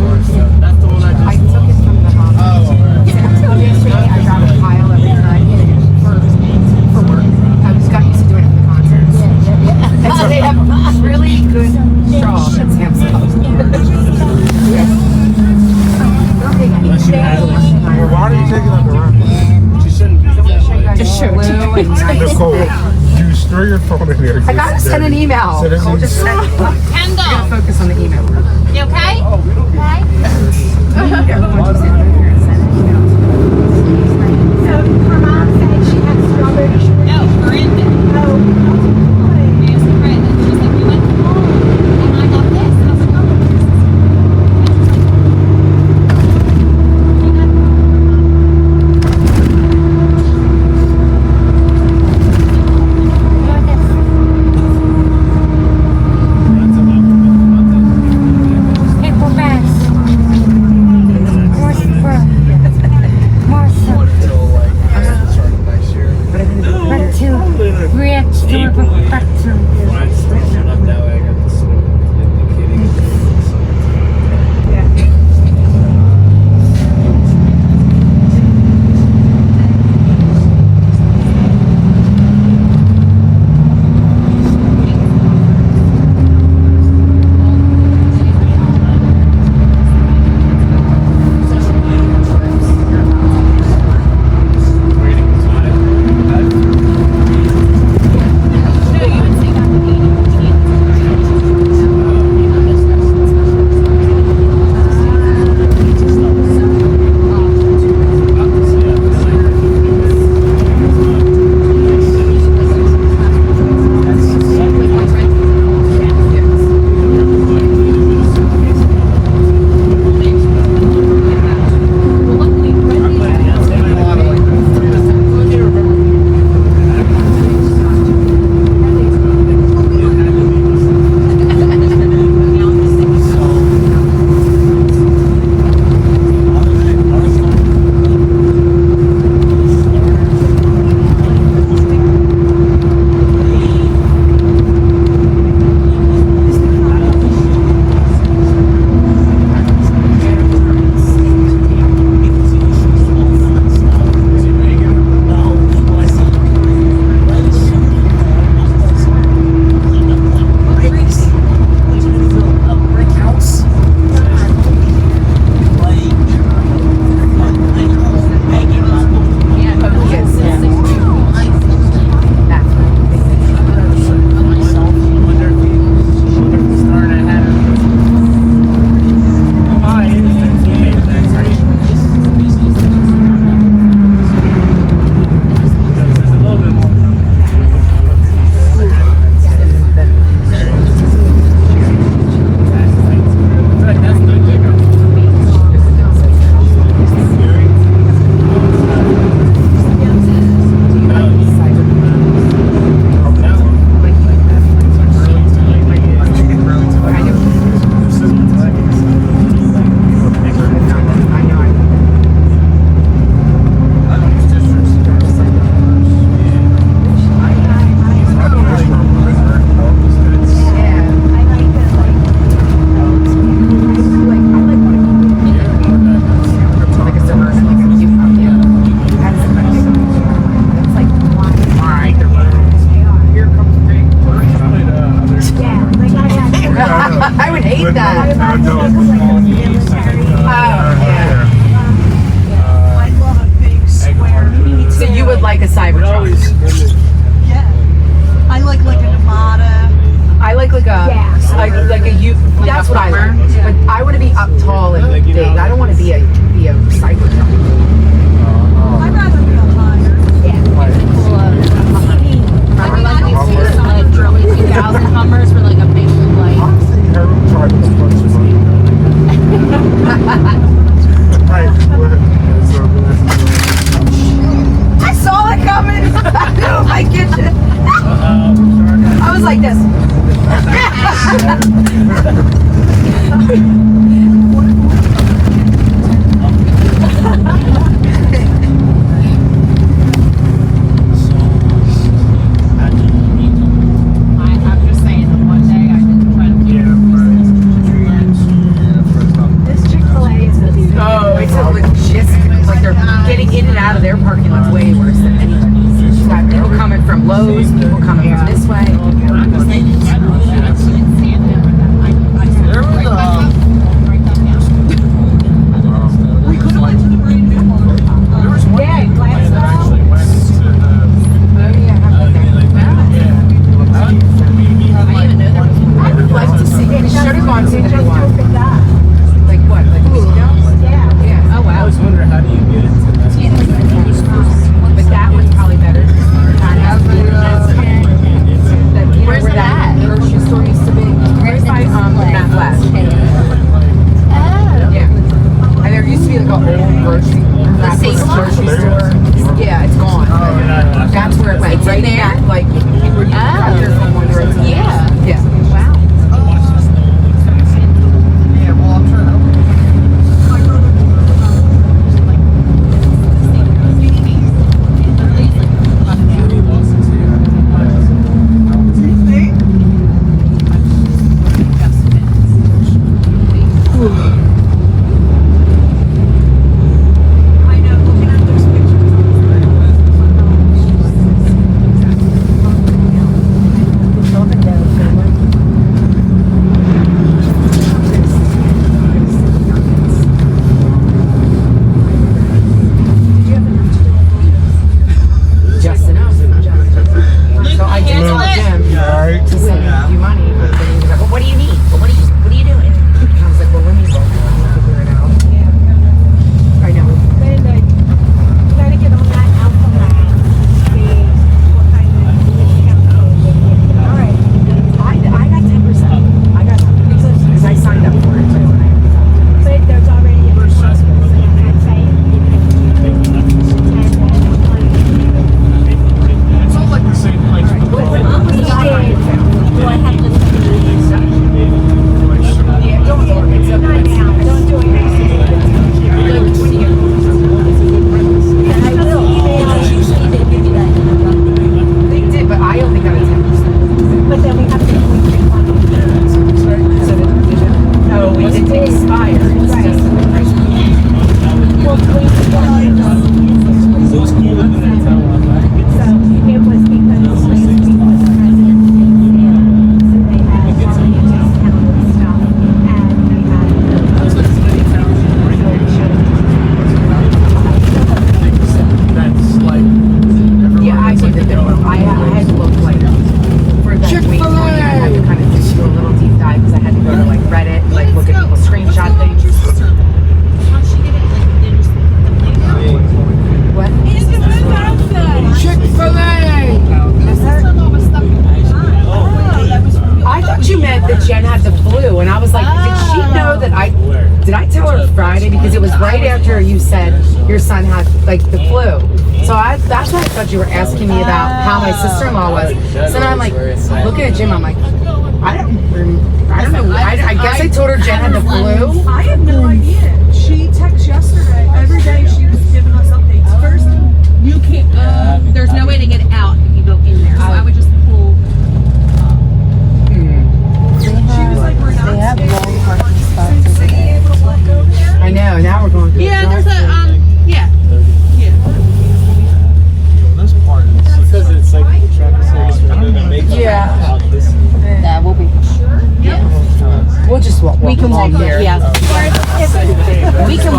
That's the one I I just took it from the hospital. Yesterday I got a pile every night for work. I just got used to doing it for the concerts. And so they have really good straw at Sam's Club. Well, why are you taking up the run? She shouldn't be. Just blue and nice. Nicole, you store your phone in there. I gotta send an email. Send an I'll just send. I gotta Kendall, focus on the email. you okay? Everyone just send an email. So her mom said she had strawberry shortcake. No, Brandon. Oh, We asked Brandon. She's like, we went home and I got this. And I was like, oh, this is hey, we're back. More they're getting in and out of their parking lot's way worse than anybody. You've got people coming from Lowe's, people coming from this way. There was one Yeah, glass that actually went into the. Oh yeah, how about that? I would like to see. They should have gone to It the just one. opened up. Like what? Like casinos? Yeah. Yeah. Oh I wow. always wonder how do you get into that? But that one's probably better. Where's where that at? grocery store used to be? Right by Matt West. Oh. Yeah. And there used to be like an old grocery store. Yeah, it's gone. That's where it went. It's in Right there? that, like where you got there from one road to the Yeah. next. Yeah. Wow. Yeah, well, I'm trying to. I know, looking at those Just enough. So I did tell Jim Alright. to send you money, but then he was like, well, what do you need? Well, what are you doing? And I was like, well, let me go figure it out. I know. Then they gotta get on that alphabet. See what kind of discount they give you. All right. I got 10%. I got because I signed up for it. So But there's already a resource. I'd say you can do 10 and 20. It's all like the same place. Well, I have to yeah, don't do it. It's not now. Don't do it now. And I will email you. They did, but I only got a 10%. But then we have to So no, it didn't expire. It's Right. just the price. well, we So it's cool living in a town like that. So it was because last week was president, and so they had all the discounted stuff, and they had That's like. Yeah, I did it. I had to look like for that week. I had to kind of just do a little deep dive because I had to go to like Reddit, like look at people's screenshot things. What? Chick-fil-A! I thought you meant that Jen had the flu, and I was like, did she know that did I tell her Friday? Because it was right after you said your son had like the flu. So that's why I thought you were asking me about how my sister-in-law was. So then I'm like, looking at Jim, I'm like, I don't know. I guess I told her Jen had the flu. I have no idea. She texted yesterday. Every day she was giving us updates. First, you can't. There's no way to get out if you go in there. So I would just pull. She was like, we're not. They have long parking spots over there. Able to walk over there. I know. Now we're going through. Yeah, there's a yeah. This part is. Because it's like the traffic service for them to make Yeah. out this. That will be. We'll just walk. We can walk there. Yeah. If it- We can.